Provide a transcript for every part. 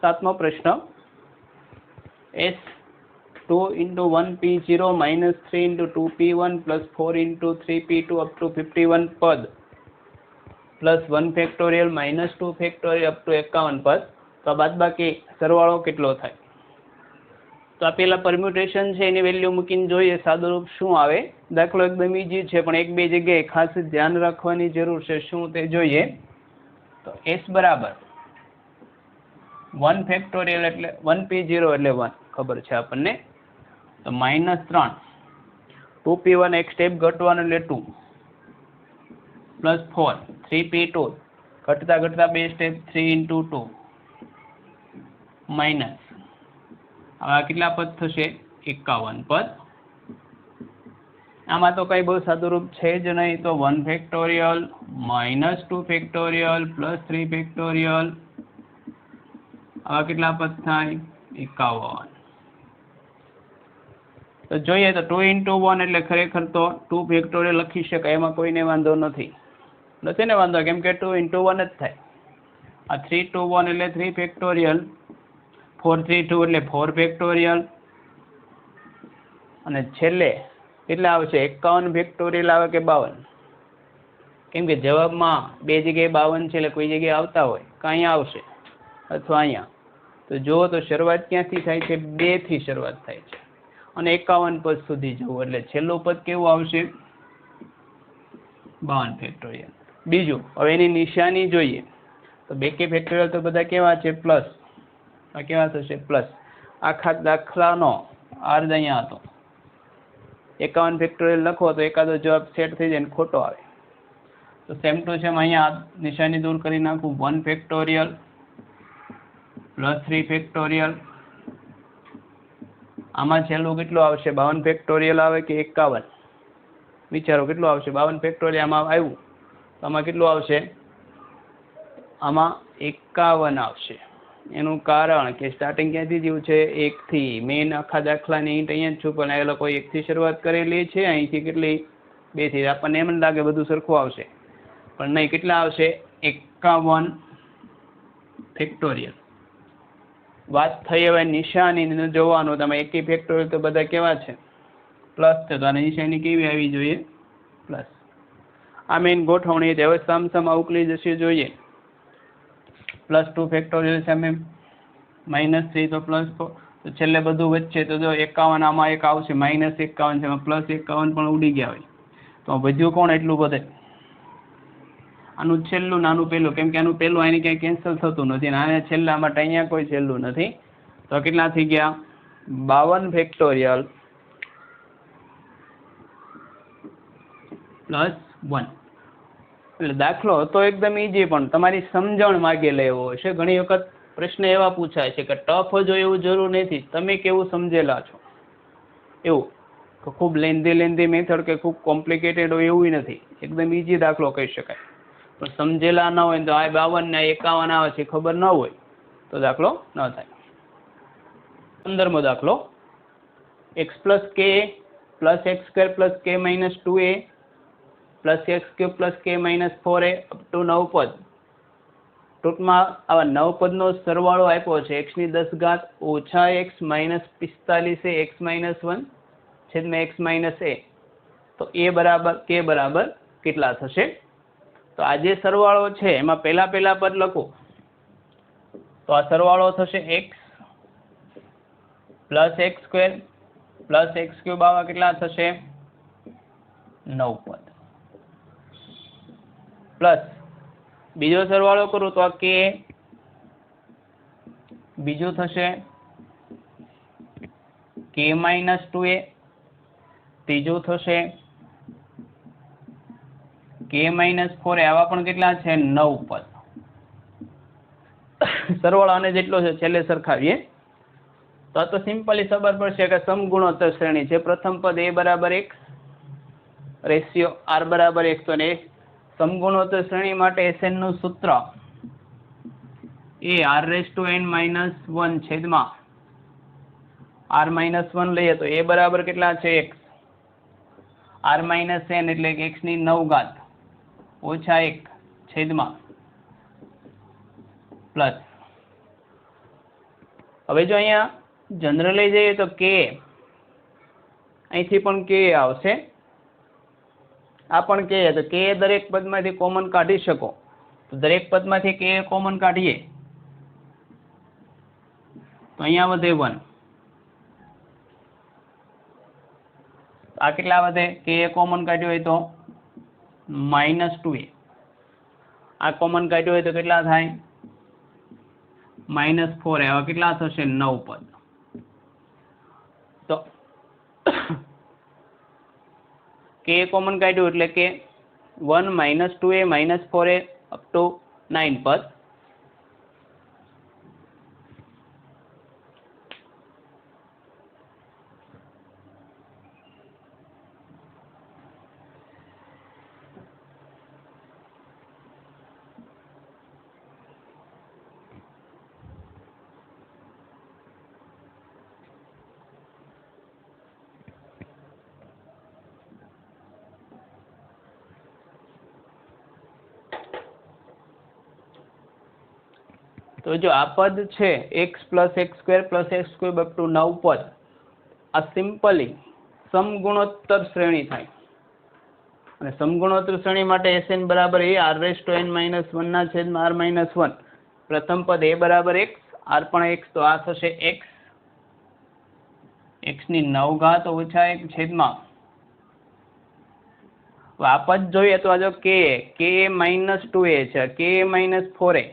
सातमो प्रश्न S2 into 1p0 minus 3 into 2p1 plus 4 into 3p2 up to 51 पद plus 1 factorial minus 2 factorial up to 51 પદ. તો આ બાદબાકી સરવાળો કેટલો થાય? તો આ પેલા પરમ્યુટેશન છે એની વેલ્યુ મૂકીને જોઈએ સાદુરૂપ શું આવે. દાખલો એકદમ ઈજી છે પણ એક બે જગ્યાએ ખાસ ધ્યાન રાખવાની જરૂર છે. શું તે જોઈએ. તો S બરાબર 1 ફેક્ટોરિયલ એટલે 1p0 એટલે 1 ખબર છે આપણને. તો -3 2p1 એક સ્ટેપ ઘટવાનું એટલે 2 પ્લસ 4 3p2 ઘટતા ઘટતા બે સ્ટેપ 3 into 2 માઇનસ આ કેટલા પદ થશે? 51 પદ. આમાં તો કઈ બહુ સાદુરૂપ છે જ નહીં. તો 1 factorial minus 2 factorial plus 3 factorial આવા કેટલા પદ થાય? 51. તો જોઈએ તો 2 into 1 એટલે ખરેખર તો 2 ફેક્ટોરિયલ લખી શકાય, એમાં કોઈને વાંધો નથી ને વાંધો, કેમ કે 2 into 1 જ થાય. આ 3 to 1 એટલે 3 ફેક્ટોરિયલ, 4 3 2 એટલે 4 ફેક્ટોરિયલ અને છેલ્લે કેટલા આવશે? 51 ફેક્ટોરિયલ આવે કે 52? કેમ કે જવાબમાં બે જગ્યાએ 52 છે એટલે કોઈ જગ્યાએ આવતા હોય કે અહીંયા આવશે અથવા અહીંયા. તો જુઓ તો શરૂઆત ક્યાંથી થાય છે? 2 થી શરૂઆત થાય છે અને 51 પદ સુધી જવું એટલે છેલ્લું પદ કેવું આવશે? 52 ફેક્ટોરિયલ. બીજું હવે એની નિશાની જોઈએ તો બેકી ફેક્ટોરિયલ તો બધા કેવા છે? પ્લસ. આ કેવા થશે? પ્લસ. આખા દાખલાનો અર્ધ અહીંયા હતો. 51 ફેક્ટોરિયલ લખો તો એકાદો જવાબ સેટ થઈ જાય ને ખોટો આવે. તો સેમ ટુ સેમ અહીંયા નિશાની દૂર કરી નાખું. 1 ફેક્ટોરિયલ પ્લસ 3 ફેક્ટોરિયલ. આમાં છેલ્લું કેટલું આવશે? 52 ફેક્ટોરિયલ આવે કે 51? વિચારો કેટલું આવશે? 52 ફેક્ટોરિયલ આમાં આવ્યું તો આમાં કેટલું આવશે? આમાં 51 આવશે. એનું કારણ કે સ્ટાર્ટિંગ ક્યાંથી થયું છે? 1 થી. મેઇન આખા દાખલાની ઈંટ અહીંયા જ છું પણ એ લોકો 1 થી શરૂઆત કરેલી છે, અહીંથી કેટલી? 2 થી. આપણને એમ લાગે બધું સરખું આવશે પણ નહીં. કેટલા આવશે? 51 ફેક્ટોરિયલ. વાત થઈ હવે નિશાની જોવાનું. તમે એકી ફેક્ટોરિયલ તો બધા કેવા છે? પ્લસ છે. તો આની નિશાની કેવી આવી જોઈએ? પ્લસ. આ મેઇન ગોઠવણી છે. હવે સામસામા ઉકલી જશે જોઈએ. પ્લસ 2 ફેક્ટોરિયલ સામે -3 તો પ્લસ 4 તો છેલ્લે બધું વચ્ચે તો જો 51 આમાં એક આવશે, -51 છે એમાં +51 પણ ઉડી ગયા હોય તો વધ્યું કોણ? એટલું બધે આનું છેલ્લું નાનું પહેલું, કેમ કે આનું પહેલું આની ક્યાંય કેન્સલ થતું નથી અને આને છેલ્લા માટે અહીંયા કોઈ છેલ્લું નથી. તો કેટલા થઈ ગયા? 52 ફેક્ટોરિયલ +1. એટલે દાખલો હતો એકદમ ઈજી પણ તમારી સમજણ માગે લેવો હશે. ઘણી વખત પ્રશ્ન એવા પૂછાય છે કે ટફ જ હોય એવું જરૂર નથી, તમે કેવું સમજેલા છો એવું. તો ખૂબ લેન્ધી મેથડ કે ખૂબ કોમ્પ્લિકેટેડ હોય એવું નથી. એકદમ ઈજી દાખલો કહી શકાય. પણ સમજેલા ન હોય તો આ 52 ને 51 આવે છે ખબર ન હોય તો દાખલો ન થાય. 15મો દાખલો x plus k plus x² plus k minus 2a plus x³ plus k minus 4a up to 9 પદ. ટૂંકમાં આવા 9 પદનો સરવાળો આપ્યો છે. x ની 10 ઘાત ઓછા x minus 45 x minus 1 છેદમાં x minus a. તો a બરાબર k બરાબર કેટલા થશે? તો આ જે સરવાળો છે એમાં પહેલા પદ લખો તો આ સરવાળો થશે x plus x² plus x³ આવા કેટલા થશે? 9 પદ. પ્લસ બીજો સરવાળો કરું તો આ k બીજું થશે k minus 2a, ત્રીજું થશે k minus 4a. આવા પણ કેટલા છે? 9 પદ. સરવાળો આને જેટલો છે છેલ્લે સરખાવીએ તો આ તો સિમ્પલી ખબર પડશે કે સમગુણોત્તર શ્રેણી છે. પ્રથમ પદ a બરાબર x રેશિયો r બરાબર x. તો ને સમગુણોત્તર શ્રેણી માટે SN નું સૂત્ર એ r⁻n−1 છેદમાં r−1 લઈએ તો a બરાબર કેટલા છે? x. r−n એટલે કે x ની 9 ઘાત ઓછા 1 છેદમાં પ્લસ હવે જો અહીંયા જનરલી જઈએ તો કે અહીંથી પણ કે આવશે, આ પણ કે, તો કે દરેક પદમાંથી કોમન કાઢી શકો, તો દરેક પદમાંથી કે કોમન કાઢીએ તો અહીંયા વધે 1, આ કેટલા વધે, કે કોમન કાઢ્યો હોય તો -2a, આ કોમન કાઢ્યો હોય તો કેટલા થાય -4a, હવે કેટલા થશે 9 પદ. તો કે કોમન કાઢ્યું એટલે કે 1 -2a -4a અપ ટુ 9 પદ. તો જો આ પદ છે x + x² + x³ up to 9 પદ, આ સિમ્પલી સમગુણોત્તર શ્રેણી થાય. અને સમગુણોત્તર શ્રેણી માટે Sn બરાબર a r−n−1/r−1. પ્રથમ પદ a બરાબર x, r પણ x, તો આ થશે x ની 9 ઘાત ઓછા 1 છેદમાં. આ પદ જોઈએ તો આ જો k -2a છે, k -4a,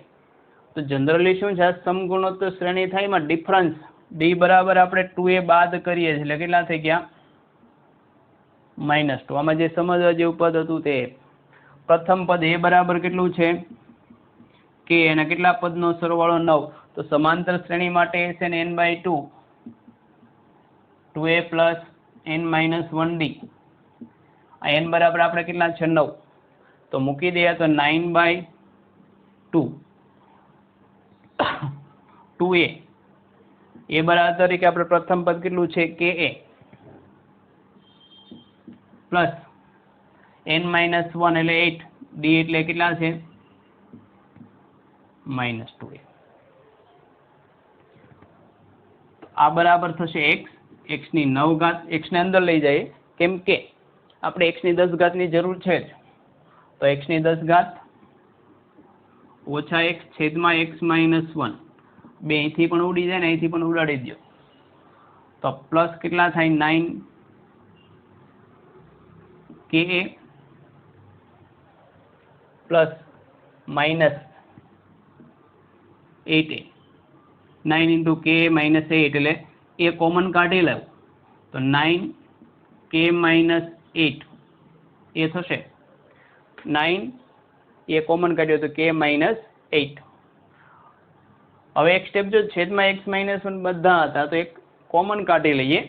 તો જનરલી શું છે, સમગુણોત્તર શ્રેણી થાય એમાં ડિફરન્સ d બરાબર આપણે 2a બાદ કરીએ છીએ એટલે કેટલા થઈ ગયા -2. આમાં જે સમજવા જેવું પદ હતું તે પ્રથમ પદ a બરાબર કેટલું છે k, અને કેટલા પદનો સરવાળો 9, તો સમાંતર શ્રેણી માટે છે ને n/2 2a + n-1d, આ n બરાબર આપણે કેટલા છે 9, તો મૂકી દઈએ તો 9/2 2a, એ બરાબર તરીકે આપણે પ્રથમ પદ કેટલું છે ka પ્લસ n-1 એટલે 8, d એટલે કેટલા છે -2a. આ બરાબર થશે x ની 9 ઘાત, x ને અંદર લઈ જાય કેમ કે આપણે x ની 10 ઘાતની જરૂર છે જ, તો x ની 10 ઘાત ઓછા x છેદમાં x -1, બે અહીંથી પણ ઉડી જાય ને અહીંથી પણ ઉડાડી દો, તો પ્લસ કેટલા થાય 9 ka પ્લસ -8a, 9 × ka -8 એટલે એ કોમન કાઢી લેવું, તો 9 k - 8 એ થશે 9 એ કોમન કાઢ્યો તો k -8. હવે એક સ્ટેપ જો છેદમાં x -1 બધા હતા તો એક કોમન કાઢી લઈએ,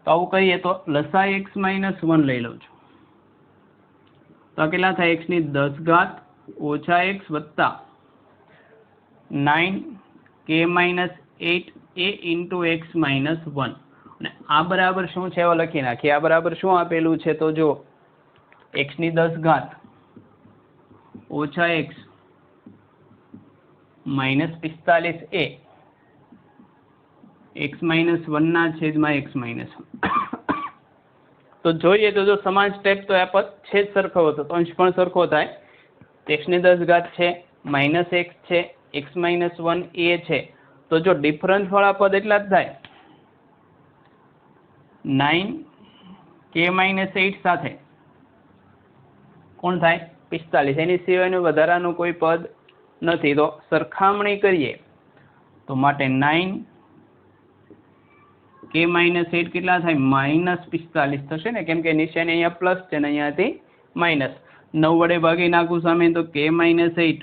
તો આવું કરીએ તો લસા x -1 લઈ લઉં છું, તો કેટલા થાય x ની 10 ઘાત ઓછા x વત્તા 9 k -8 a × x -1, અને આ બરાબર શું છે એવો લખી નાખીએ. આ બરાબર શું આપેલું છે તો જો x ની 10 ઘાત ઓછા x -45a x -1 ના છેદમાં x -1. તો જોઈએ તો જો સમાન સ્ટેપ તો આ પદ છેદ સરખો હતો તો અંશ પણ સરખો થાય. x ની 10 ઘાત છે, -x છે, x -1 a છે, તો જો ડિફરન્સ વાળા પદ એટલા જ થાય 9 k -8 સાથે કોણ થાય 45, એની સિવાયનું વધારાનું કોઈ પદ નથી. તો સરખામણી કરીએ તો માટે 9 k -8 કેટલા થાય -45 થશે ને, કેમ કે નિશાની અહીંયા પ્લસ છે ને અહીંયાથી માઇનસ. 9 વડે ભાગી નાખું સામે તો k -8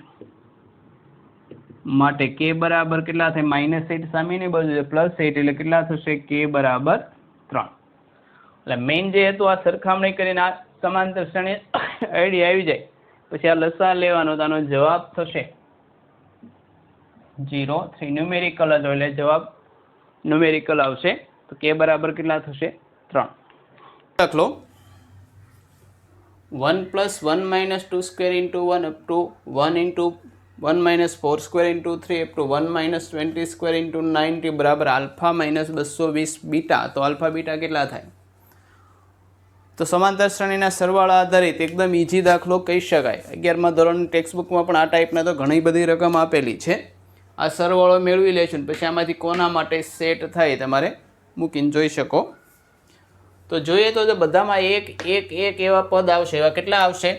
માટે k બરાબર કેટલા થાય -8 સામેની બાજુ છે +8 એટલે કેટલા થશે k બરાબર 3. એટલે મેઇન જે હતું આ સરખામણી કરીને આ સમાંતર શ્રેણી આઈડિયા આવી જાય પછી આ લસા લેવાનો, તો આનો જવાબ થશે 0. 3 ન્યુમેરિકલ હતો એટલે જવાબ ન્યુમેરિકલ આવશે, તો k બરાબર કેટલા થશે 3. દાખલો 1 + 1 - 2² × 1 up to 1 × 1 minus 4 square into 3 up to 1 minus 20 square into 90 બરાબર આલ્ફા માઇનસ 220 બીટા. તો આલ્ફા બીટા કેટલા થાય? તો સમાંતર શ્રેણીના સરવાળા આધારિત એકદમ ઇઝી દાખલો કહી શકાય. 11મા ધોરણની ટેક્સ્ટબુકમાં પણ આ ટાઈપના તો ઘણી બધી રકમ આપેલી છે. આ સરવાળો મેળવી લેશું પછી આમાંથી કોના માટે સેટ થાય તમારે મૂકીને જોઈ શકો. તો જોઈએ તો બધામાં એક એક એક એવા પદ આવશે. એવા કેટલા આવશે?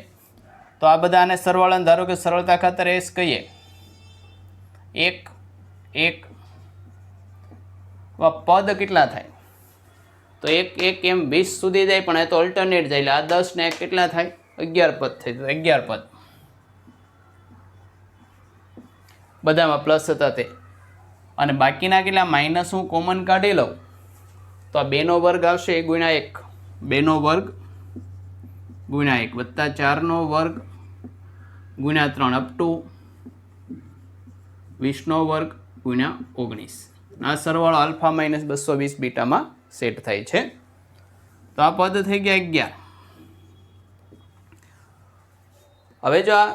તો આ બધા આને સરવાળાને ધારો કે સરળતા ખાતર એસ કહીએ. એક એક પદ કેટલા થાય? તો એક એક એમ 20 સુધી જાય પણ એ તો અલ્ટરનેટ જાય એટલે આ 10 ને કેટલા થાય? 11 પદ થાય. તો 11 પદ બધામાં પ્લસ હતા તે. અને બાકીના કેટલા માઇનસ હું કોમન કાઢી લઉં તો આ 2 નો વર્ગ આવશે 1 ગુણ્યા 1. 2 નો વર્ગ ગુણ્યા 1 વત્તા 4 નો વર્ગ ગુણ્યા 3 અપ ટુ 20 નો વર્ગ ગુણ્યા 19. આ સરવાળો આલ્ફા માઇનસ 220 બીટામાં સેટ થાય છે. તો આ પદ થઈ ગયા 11. હવે જો આ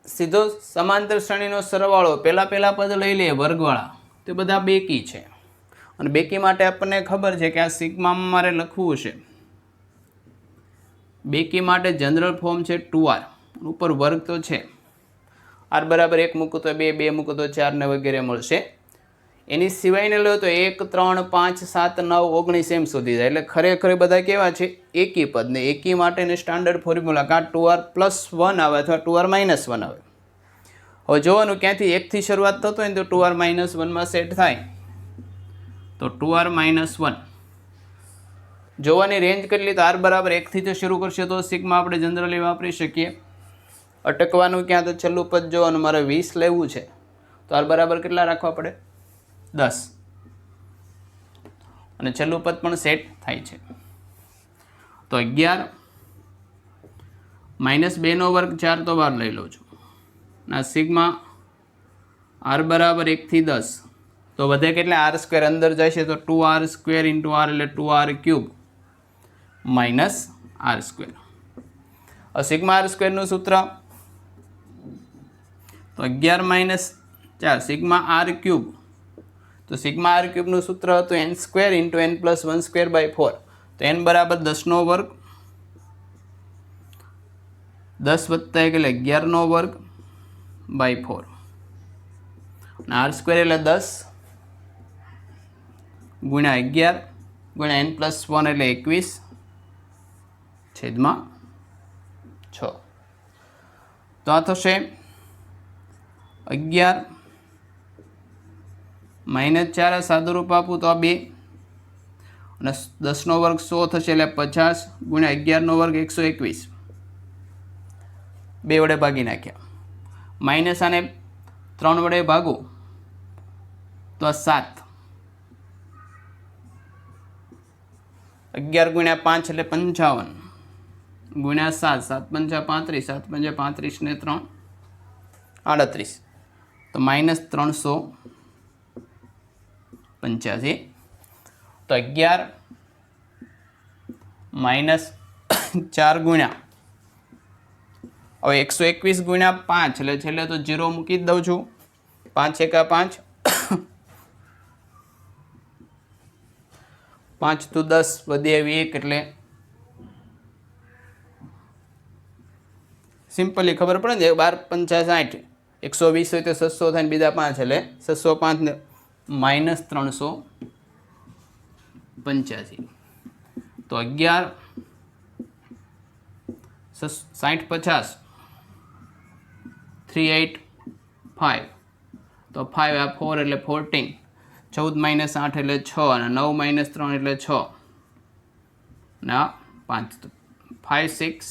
સીધો સમાંતર શ્રેણીનો સરવાળો પહેલા પદ લઈ લઈએ વર્ગવાળા તો બધા બેકી છે. અને બેકી માટે આપણને ખબર છે કે આ સિગ્મામાં મારે લખવું છે. બેકી માટે જનરલ ફોર્મ છે 2r. ઉપર વર્ગ તો છે. r બરાબર 1 મૂકું તો 2, 2 મૂકું તો 4 ને વગેરે મળશે. એની સિવાયને લો તો 1, 3, 5, 7, 9, 19 એમ સુધી જાય. એટલે ખરેખર બધા કેવા છે? એકી પદ. ને એકી માટેની સ્ટાન્ડર્ડ ફોર્મ્યુલા કાં 2r પ્લસ 1 આવે અથવા 2r માઇનસ 1 આવે. હવે જોવાનું ક્યાંથી 1 થી શરૂઆત થતો હોય ને તો 2r માઇનસ 1માં સેટ થાય. તો 2r માઇનસ 1 જોવાની રેન્જ કેટલી? તો r બરાબર 1 થી તો શરૂ કરશે તો સિગ્મા આપણે જનરલી વાપરી શકીએ. અટકવાનું ક્યાં? તો છેલ્લું પદ જોવાનું. મારે 20 લેવું છે તો r બરાબર કેટલા રાખવા પડે? 10. અને છેલ્લું પદ પણ સેટ થાય છે. તો 11 માઇનસ 2 નો વર્ગ 4 તો બહાર લઈ લઉં છું. ના સિગ્મા r બરાબર 1 થી 10 તો વધે કેટલા? r સ્ક્વેર અંદર જાય છે તો 2r સ્ક્વેર ઇન્ટુ r એટલે 2r cube minus r square. Sigma r સ્ક્વેરનું સૂત્ર તો 11 માઇનસ 4 સિગ્મા r ક્યુબ. તો સિગ્મા r ક્યુબનું સૂત્ર હતું n square into n plus 1 square by 4. તો n બરાબર 10 નો વર્ગ 10 વત્તા 1 એટલે 11 નો વર્ગ બાય 4. અને r સ્ક્વેર એટલે 10 ગુણ્યા 11 ગુણ્યા n પ્લસ 1 એટલે 21 છેદમાં 6. તો આ થશે 11 માઇનસ 4 સાદુરૂપ આપું તો આ 2 અને 10 નો વર્ગ 100 થશે એટલે 50 ગુણ્યા 11 નો વર્ગ 121. 2 વડે ભાગી નાખ્યા. માઇનસ આને 3 વડે ભાગું તો આ 7. 11 ગુણ્યા 5 એટલે 55 ગુણ્યા 7 7 પંચા 35 7 પંચા 35 ને 3 38. તો માઇનસ 385. તો 11 માઇનસ 4 ગુણ્યા હવે 121 ગુણ્યા 5 એટલે છેલ્લે તો 0 મૂકી જ દઉં છું. 5 એકા 5 5 તો 10 વધી આવી 1 એટલે સિમ્પલી ખબર પડે ને 12 પંચા 60 120 હોય તો 600 થાય ને બીજા 5 એટલે 605 ને માઇનસ 385. તો 11 60 50 385 તો 5 આ 4 એટલે 14 14 માઇનસ 8 એટલે 6 અને 9 માઇનસ 3 એટલે 6 ના 5 તો 5 6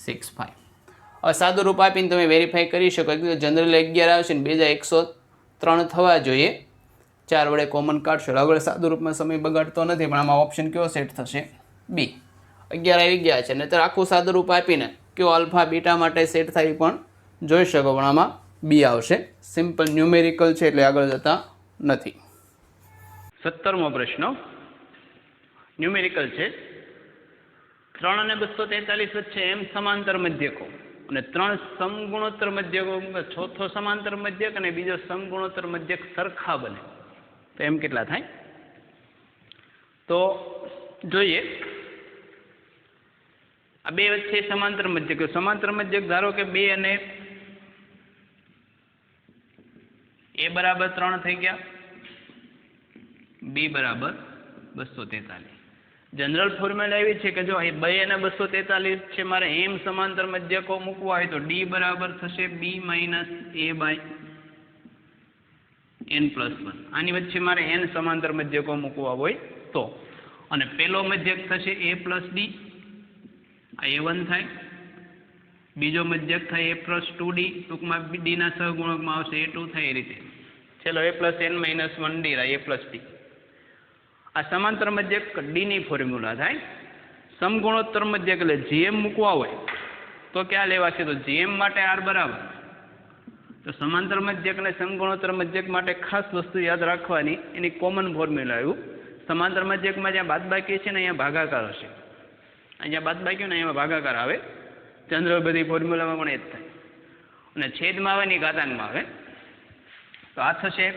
6 5. હવે સાદું રૂપ આપીને તમે વેરીફાઈ કરી શકો કે જનરલી 11 આવશે ને બીજા 103 થવા જોઈએ. 4 વડે કોમન કાઢશો. આગળ સાદું રૂપમાં સમય બગાડતો નથી પણ આમાં ઓપ્શન કયો સેટ થશે? બી. 11 આવી ગયા છે નહીંતર આખું સાદું રૂપ આપીને કયો આલ્ફા બીટા માટે સેટ થાય પણ જોઈ શકો પણ આમાં બી આવશે. સિમ્પલ ન્યુમેરિકલ છે એટલે આગળ જતા નથી. 17મો પ્રશ્ન ન્યુમેરિકલ છે. 3 અને 243 વચ્ચે એમ સમાંતર મધ્યકો અને 3 સમગુણોત્તર મધ્યકો ચોથો સમાંતર મધ્યક અને બીજો સમગુણોત્તર મધ્યક સરખા બને તો એમ કેટલા થાય? તો જોઈએ આ બે વચ્ચે સમાંતર મધ્યક ધારો કે 2 અને a બરાબર 3 થઈ ગયા, b બરાબર 243. જનરલ ફોર્મ્યુલા એવી છે કે જો 2 અને 243 છે, મારે એમ સમાંતર મધ્યકો મૂકવા હોય તો d બરાબર થશે b minus a by n plus 1. આની વચ્ચે મારે n સમાંતર મધ્યકો મૂકવા હોય તો, અને પેલો મધ્યક થશે a પ્લસ d, આ a1 થાય. બીજો મધ્યક થાય a પ્લસ 2d, ટૂંકમાં d ના સહગુણકમાં આવશે a2 થાય. એ રીતે ચલો a plus n minus 1d a plus d. આ સમાંતર મધ્યક d ની ફોર્મ્યુલા થાય. સમગુણોત્તર મધ્યક એટલે gm મૂકવા હોય તો ક્યાં લેવાશે? તો gm માટે r બરાબર, તો સમાંતર મધ્યક અને સમગુણોત્તર મધ્યક માટે ખાસ વસ્તુ યાદ રાખવાની, એની કોમન ફોર્મ્યુલા આવ્યું. સમાંતર મધ્યકમાં જ્યાં બાદબાકી છે ને અહીંયા ભાગાકાર હશે, અહીંયા બાદબાકી ને અહીંયા ભાગાકાર આવે. જનરલ બધી ફોર્મ્યુલામાં પણ એ જ થાય. અને છેદમાં આવે ને ઘાતાંકમાં આવે તો આ થશે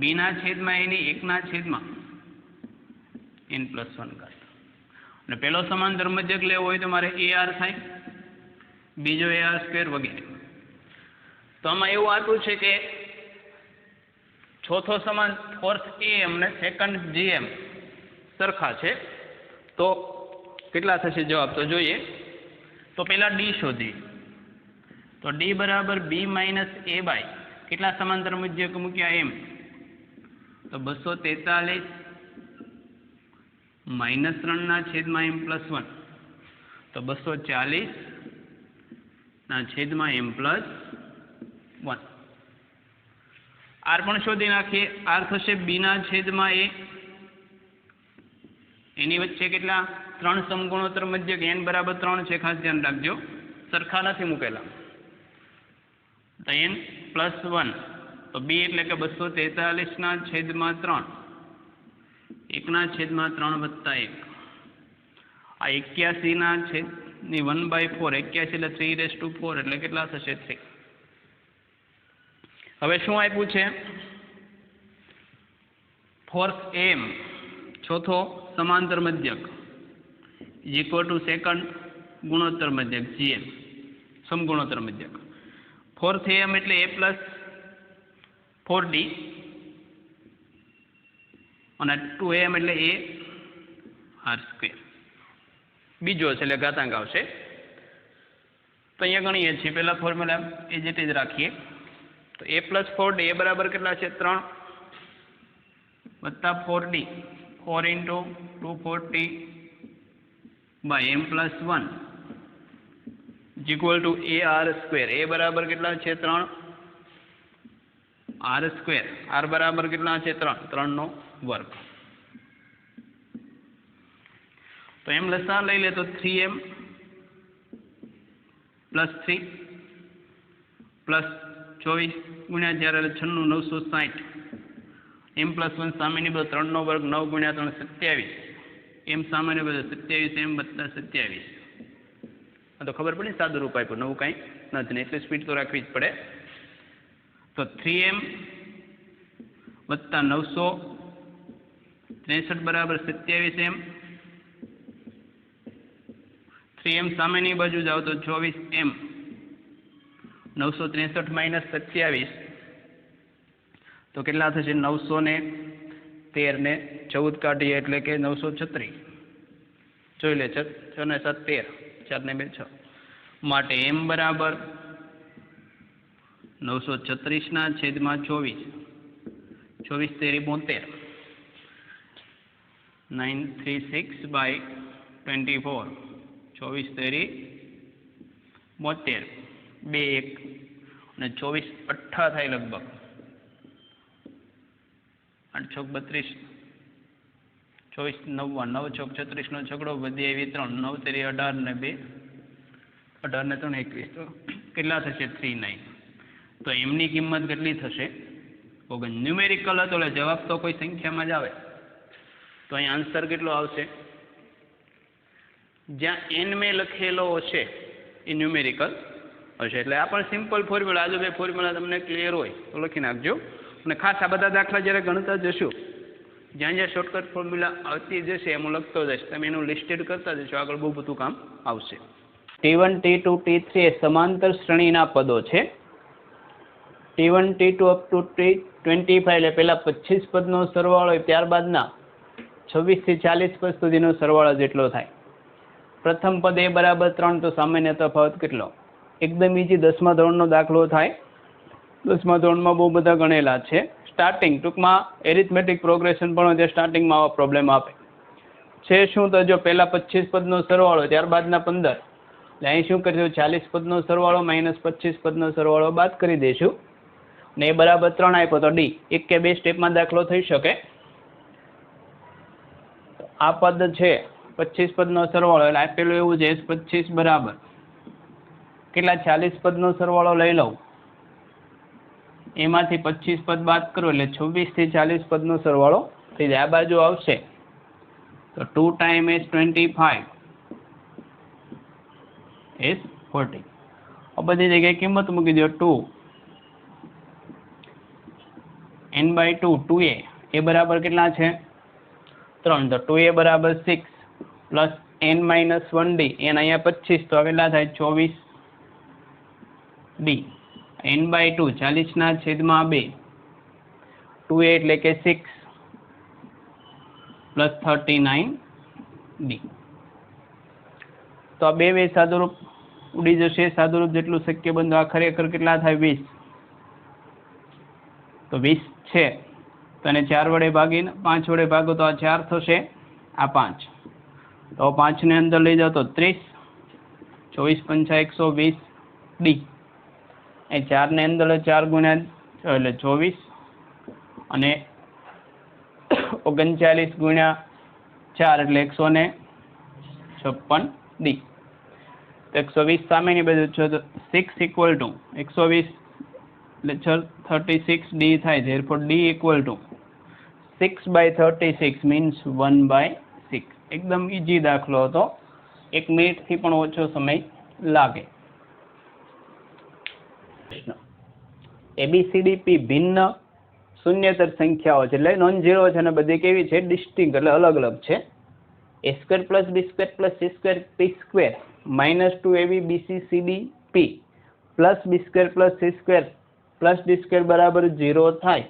b ના છેદમાં એની 1 ના છેદમાં n પ્લસ 1 ઘાત. અને પેલો સમાંતર મધ્યક લેવો હોય તો મારે ar થાય, બીજો ar સ્ક્વેર વગેરે. તો આમાં એવું આપ્યું છે કે ચોથો ફોર્થ am ને સેકન્ડ gm સરખા છે તો કેટલા થશે જવાબ? તો જોઈએ તો પહેલા d શોધી. તો d બરાબર b માઇનસ a બાય કેટલા સમાંતર મધ્યક મૂક્યા m, તો 243 માઇનસ 3 ના છેદમાં m પ્લસ 1, તો 240 ના છેદમાં m પ્લસ 1. r પણ શોધી નાખીએ. r થશે b ના છેદમાં a, એની વચ્ચે કેટલા 3 સમગુણોત્તર મધ્યક n બરાબર 3 છે, ખાસ ધ્યાન રાખજો, સરખા નથી મૂકેલા. તો n પ્લસ 1, તો b એટલે કે 243 ના છેદમાં 3, 1 ના છેદમાં 3 વત્તા 1. આ 81 ના છેદની 1/4, 81 એટલે 3/4 એટલે કેટલા થશે? 3. હવે શું આપ્યું છે? ફોર્થ am ચોથો સમાંતર મધ્યક ઇક્વલ ટુ સેકન્ડ ગુણોત્તર મધ્યક gm સમગુણોત્તર મધ્યક. ફોર્થ am એટલે a પ્લસ 4d અને 2am એટલે a r સ્ક્વેર. બીજો છે એટલે ઘાતાંક આવશે. તો અહીંયા ગણીએ છીએ પહેલા ફોર્મ્યુલા એ જ રીતે જ રાખીએ. તો a પ્લસ 4d એ બરાબર કેટલા છે? 3 વત્તા 4d, 4 into 240 by m plus 1 equal to a r square. એ બરાબર કેટલા છે? 3 r સ્ક્વેર. r બરાબર કેટલા છે? 3, 3 નો વર્ગ. તો એમ લસા લઈ લે તો 3m પ્લસ 3 પ્લસ 24 ગુણ્યા 4 એટલે 96 960. m પ્લસ 1 સામેની બધો 3 નો વર્ગ, 9 ગુણ્યા 3 27, m સામાન્ય બધો 27 m વત્તા 27. આ તો ખબર પડી, સાદું રૂપ આપ્યું, નવું કાંઈ નથી ને, એટલે સ્પીડ તો રાખવી જ પડે. તો 3m વત્તા 963 બરાબર 27m. 3m સામેની બાજુ જાઓ તો 24m, 963 માઇનસ 27 તો કેટલા થશે? 913 ને 14 કાઢીએ એટલે કે 936. જોઈ લે, 6 ને 7 13, 4 ને 2 6. માટે m બરાબર 936 ના છેદમાં 24, 24 તેરી 72, 936 બાય 24, 24 તેરી 72, 2 1 અને 24 8 થાય લગભગ, 8 6 32, 24 9 9 6 36 નો છગડો વધી આવી 3, 9 તેરી 18 ને 2 18 ને 3 21. તો કેટલા થશે? 39. તો એમની કિંમત કેટલી થશે? ન્યુમેરિકલ હતો એટલે જવાબ તો કોઈ સંખ્યામાં જ આવે. તો અહીં આન્સર કેટલો આવશે? જ્યાં n મેં લખેલો છે એ ન્યુમેરિકલ હશે. એટલે આ પણ સિમ્પલ ફોર્મ્યુલા, આ જો બે ફોર્મ્યુલા તમને ક્લિયર હોય તો લખી નાખજો. અને ખાસ આ બધા દાખલા જ્યારે ગણતા જશું, જ્યાં જ્યાં શોર્ટકટ ફોર્મ્યુલા આવતી જશે એમ હું લખતો જઈશ, તમે એનું લિસ્ટેડ કરતા જશો, આગળ બહુ બધું કામ આવશે. T1, T2, T3 એ સમાંતર શ્રેણીના પદો છે. T1, T2 up to T25 એટલે પહેલા 25 પદનો સરવાળો હોય, ત્યારબાદના 26 થી 40 પદ સુધીનો સરવાળો જેટલો થાય. પ્રથમ પદ a બરાબર 3 તો સામાન્ય તફાવત કેટલો? એકદમ ઈજી 10મા ધોરણનો દાખલો થાય. 10મા ધોરણમાં બહુ બધા ગણેલા છે. સ્ટાર્ટિંગ ટૂંકમાં એરિથમેટિક પ્રોગ્રેશન પણ હોય સ્ટાર્ટિંગમાં આવા પ્રોબ્લેમ આપે છે. શું તો જો પહેલા 25 પદનો સરવાળો, ત્યારબાદના 15, એટલે અહીં શું કરીશું, 40 પદનો સરવાળો માઇનસ 25 પદનો સરવાળો બાદ કરી દઈશું. ને એ બરાબર 3 આપ્યો તો ડી, એક કે બે સ્ટેપમાં દાખલો થઈ શકે. આ પદ છે 25 પદનો સરવાળો, એટલે આપેલું એવું છે 25 બરાબર કેટલા, 40 પદનો સરવાળો લઈ લઉં, એમાંથી 25 પદ બાદ કરો એટલે 26 થી 40 પદનો સરવાળો થઈ જાય. આ બાજુ આવશે તો 2 ટાઈમ 25 is 40. આ બધી જગ્યાએ કિંમત મૂકી દો. 2 n/2 2a એ બરાબર કેટલા છે 3, તો 2a બરાબર 6 પ્લસ n-1d, n અહીંયા 25 તો કેટલા થાય 24d n/2 40/2, 2a એટલે કે 6 પ્લસ 39d. તો આ બે સાદુરૂપ ઉડી જશે. સાદુરૂપ જેટલું શક્ય બનતું. આ ખરેખર કેટલા થાય 20, તો 20 છે તો એને 4 વડે ભાગીને 5 વડે ભાગો તો આ 4 થશે, આ 5, તો 5 ને અંદર લઈ જાઓ તો 30, 24 × 5 120d, એ 4 ને અંદર 4 ગુણ્યા એટલે 24 અને 39 ગુણ્યા 4 એટલે 156d. તો 120 સામેની બાજુ છે તો 6 = 120 એટલે 36d થાય. therefore d = 6/36 means 1/6. એકદમ ઈજી દાખલો હતો, 1 મિનિટથી પણ ઓછો સમય લાગે. ABCDP ભિન્ન શૂન્યતર સંખ્યાઓ છે, એટલે નોન ઝીરો છે અને બધી કેવી છે ડિસ્ટિંક્ટ, એટલે અલગ અલગ છે. a² + b² + c² p² -2ab bc cd p plus b² + c² plus d² બરાબર 0 થાય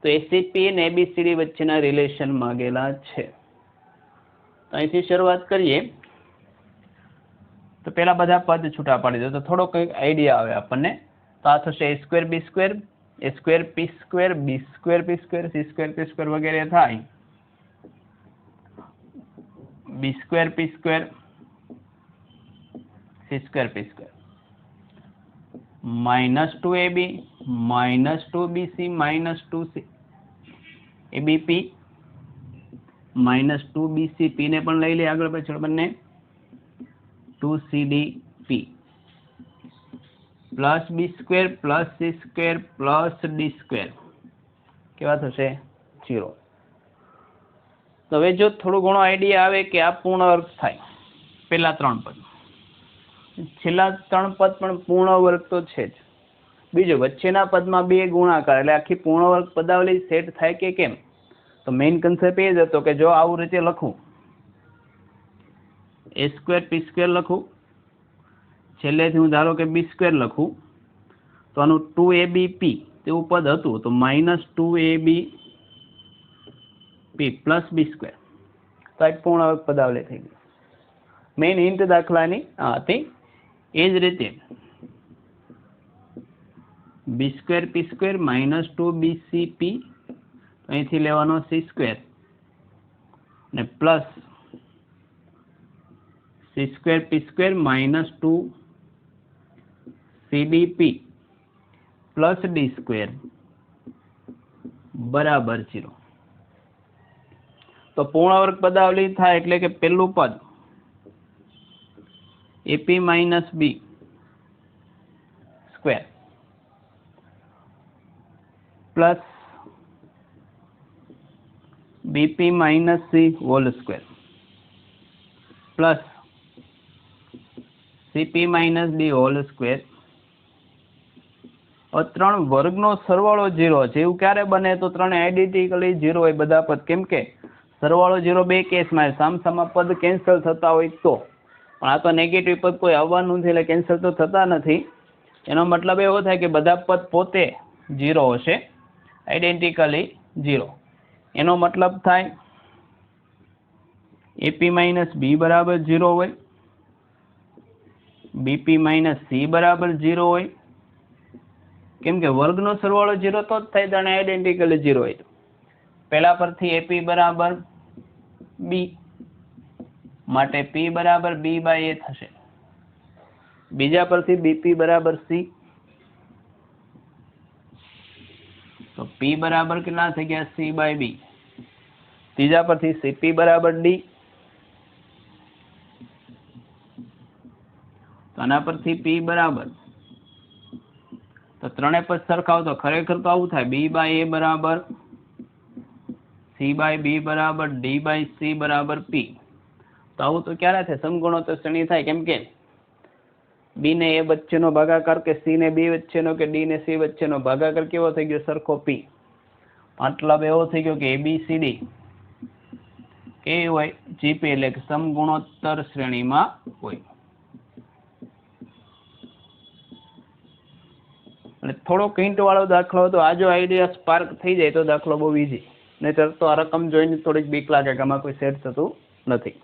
તો ACP અને ABCD વચ્ચેના રિલેશન માંગેલા છે. અહીંથી શરૂઆત કરીએ તો પેલા બધા પદ છૂટા પાડી દો તો થોડો કંઈક આઈડિયા આવે આપણને. તો આ થશે a² b² a² p² b² p² c² p² વગેરે થાય. b² p² c² p² -2ab -2bc -2c abp -2bcp ને પણ લઈ લે આગળ પાછળ બંને, 2cdp plus b² plus c² plus d² કેવા થશે 0. તો હવે જો થોડું ઘણો આઈડિયા આવે કે આ પૂર્ણ વર્ગ થાય, પેલા 3 પદ, છેલ્લા 3 પદ પણ પૂર્ણ વર્ગ તો છે જ. બીજું વચ્ચેના પદમાં 2 ગુણાકાર, એટલે આખી પૂર્ણ વર્ગ પદાવલી સેટ થાય કે કેમ, તો મેઇન કન્સેપ્ટ એ જ હતો કે જો આવું રીતે લખું a² p² લખું, છેલ્લેથી હું ધારો કે b² લખું, તો આનું 2abp તેવું પદ હતું તો -2abp પ્લસ b², તો આ પૂર્ણ વર્ગ પદાવલી થઈ ગઈ. મેઇન હિન્ટ દાખલાની આ હતી. એ જ રીતે b² p² -2bcp અહીંથી લેવાનો c² અને plus c² p² -2cdp plus d² બરાબર 0. તો પૂર્ણ વર્ગ પદાવલી થાય એટલે કે પેલું પદ ap - b² plus bp - c² plus CP minus D whole square. હવે 3 વર્ગનો સરવાળો 0 છે એવું ક્યારે બને? તો 3 આઈડેન્ટિકલી 0 હોય બધા પદ. કેમ કે સરવાળો 0 બે કેસમાં સામસામા પદ કેન્સલ થતા હોય તો. પણ આ તો નેગેટિવ પદ કોઈ આવવાનું નથી એટલે કેન્સલ તો થતા નથી. એનો મતલબ એવો થાય કે બધા પદ પોતે 0 હશે, આઈડેન્ટિકલી 0. એનો મતલબ થાય AP માઇનસ બી બરાબર 0 હોય, BP માઇનસ સી બરાબર 0 હોય. કેમ કે વર્ગનો સરવાળો 0 તો જ થાય તને આઈડેન્ટિકલી 0 હોય. પહેલા પરથી AP બરાબર B માટે P બરાબર B બાય A થશે. બીજા પરથી BP બરાબર C તો P બરાબર કેટલા થઈ ગયા? C by B. ત્રીજા પરથી CP બરાબર D તો આના પરથી P બરાબર, તો ત્રણે પદ સરખાવ તો ખરેખર તો આવું થાય B બાય A બરાબર C બાય B બરાબર D બાય C બરાબર P. તો આવું તો ક્યારે થાય? સમગુણોત્તર શ્રેણી થાય. કેમ કે B ને A વચ્ચેનો ભાગાકાર કે C ને B વચ્ચેનો કે D ને C વચ્ચેનો ભાગાકાર કેવો થઈ ગયો? સરખો P. મતલબ એવો થઈ ગયો કે ABCD કેવી હોય? GP એટલે કે સમગુણોત્તર શ્રેણીમાં હોય. એટલે થોડોક હિન્ટ વાળો દાખલો હતો. આ જો આઈડિયા સ્પાર્ક થઈ જાય તો દાખલો બહુ ઈઝી. નહીતર તો આ રકમ જોઈને થોડીક બીક લાગે કે આમાં કોઈ સેટ થતું નથી.